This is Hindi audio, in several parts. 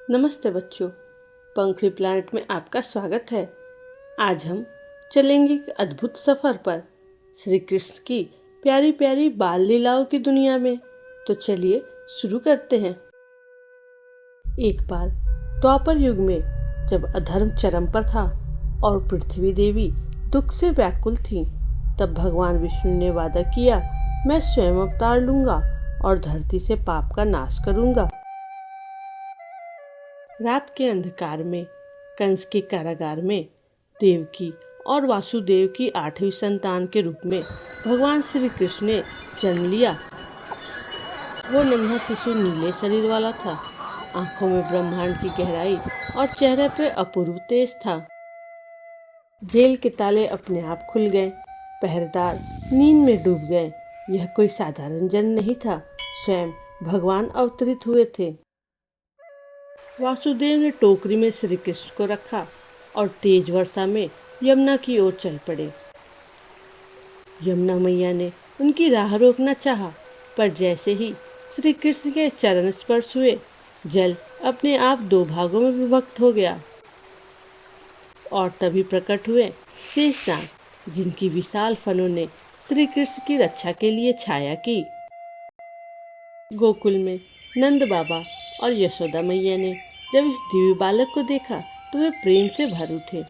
नमस्ते बच्चों, पंखुड़ी प्लैनेट में आपका स्वागत है। आज हम चलेंगे एक अद्भुत सफ़र पर श्री कृष्ण की प्यारी प्यारी बाल लीलाओं की दुनिया में। तो चलिए शुरू करते हैं। एक बार द्वापर युग में जब अधर्म चरम पर था और पृथ्वी देवी दुख से व्याकुल थीं, तब भगवान विष्णु ने वादा किया, मैं स्वयं अवतार लूंगा और धरती से पाप का नाश करूंगा। रात के अंधकार में कंस के कारागार में देवकी और वासुदेव की 8वीं संतान के रूप में भगवान श्री कृष्ण ने जन्म लिया। वो नन्हा शिशु नीले शरीर वाला था, आंखों में ब्रह्मांड की गहराई और चेहरे पे अपूर्व तेज था। जेल के ताले अपने आप खुल गए, पहरेदार नींद में डूब गए। यह कोई साधारण जन नहीं था, स्वयं भगवान अवतरित हुए थे। वासुदेव ने टोकरी में श्री कृष्ण को रखा और तेज वर्षा में यमुना की ओर चल पड़े। यमुना मैया ने उनकी राह रोकना चाहा, पर जैसे ही श्री कृष्ण के चरण स्पर्श हुए, जल अपने आप 2 भागों में विभक्त हो गया और तभी प्रकट हुए शेषनाग, जिनकी विशाल फनों ने श्री कृष्ण की रक्षा के लिए छाया की। गोकुल में नंद बाबा और यशोदा मैया ने जब इस दिव्य बालक को देखा तो वे प्रेम से भर उठे।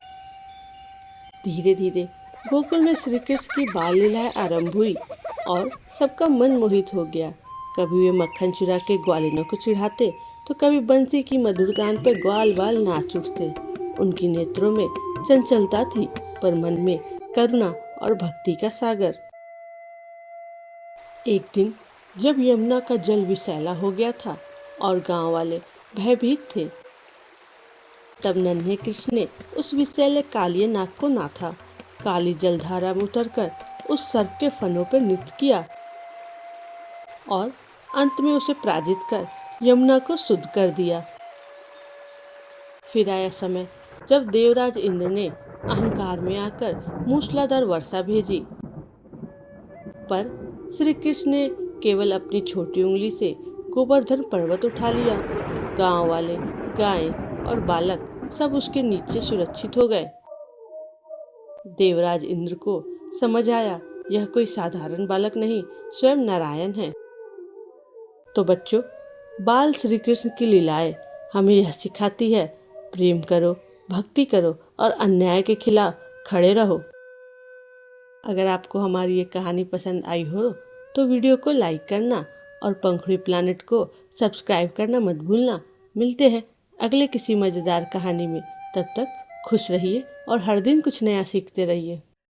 धीरे धीरे गोकुल में श्री कृष्ण की बाल लीलाएं आरंभ हुई और सबका मन मोहित हो गया। कभी वे मक्खन चुरा के ग्वालिनों को चिढ़ाते तो कभी बंसी की मधुर तान पे ग्वाल बाल नाच उठते। उनकी नेत्रों में चंचलता थी, पर मन में करुणा और भक्ति का सागर। एक दिन जब यमुना का जल विषैला हो गया था और गांव वाले भयभीत थे, तब नन्हे कृष्ण ने उस विषैले कालिए नाग को नाथा। काली जलधारा में उतरकर उस सर्प के फनों पर नृत्य किया और अंत में उसे पराजित कर यमुना को शुद्ध कर दिया। फिर आया समय जब देवराज इंद्र ने अहंकार में आकर मूसलाधार वर्षा भेजी, पर श्री कृष्ण ने केवल अपनी छोटी उंगली से गोवर्धन पर्वत उठा लिया। गांव वाले, गायें और बालक सब उसके नीचे सुरक्षित हो गए। देवराज इंद्र को समझ आया, यह कोई साधारण बालक नहीं, स्वयं नारायण है। तो बच्चों, बाल श्री कृष्ण की लीलाएं हमें यह सिखाती है, प्रेम करो, भक्ति करो और अन्याय के खिलाफ खड़े रहो। अगर आपको हमारी ये कहानी पसंद आई हो तो वीडियो को लाइक करना और पंखुड़ी प्लैनेट को सब्सक्राइब करना मत भूलना। मिलते हैं अगले किसी मज़ेदार कहानी में। तब तक खुश रहिए और हर दिन कुछ नया सीखते रहिए।